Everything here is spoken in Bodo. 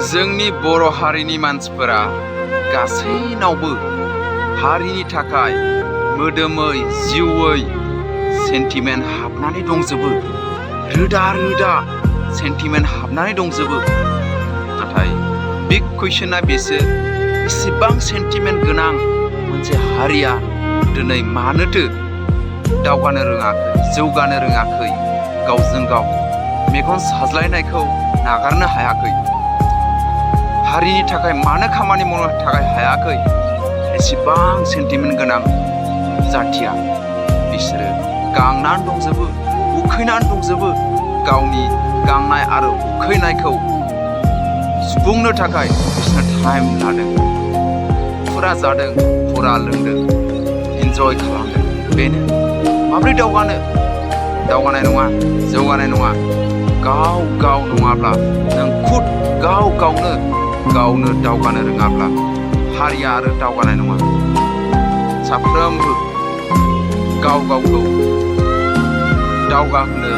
जोंनि बर' हारिनि मानसिफोरा गासैनावबो हारिनि थाखाय मोदोमै जिउयै सेन्टिमेन्ट हाबनानै दंजोबो, रोदा रोदा सेन्टिमेन्ट हाबनानै दंजोबो। नाथाय बिग कुइसना बेसो, इसेबां सेन्टिमेन्ट गोनां मोनसे हारिया दिनै मानोथो दावगानो रोङाखै, जौगानो रोङाखै, गावजों गाव मेगन साज्लायनायखौ नागारनो हायाखै, हारिनि थाखाय मानो खामानि मावनो थाखाय हायाखै? एसेबां सेन्टिमेन्ट गोनां जाथिया बिसोरो गांनानै दंजोबो, उखैनानै दंजोबो। गावनि गांनाय आरो उखैनायखौ सुफुंनो थाखाय बिसोरनो टाइम लादों, फुरा जादों, फुरा लोंदों, इन्जय खालामदों। बेनो माब्रै दावगानो? दावगानाय नङा, जौगानाय नङा। गाव गाव नङाब्ला, नों खुद गाव गावनो दावगानो रोङाब्ला हारिया आरो दावगानाय नङा। साफ्रोमबो गाव गावखौ दावगाहोनो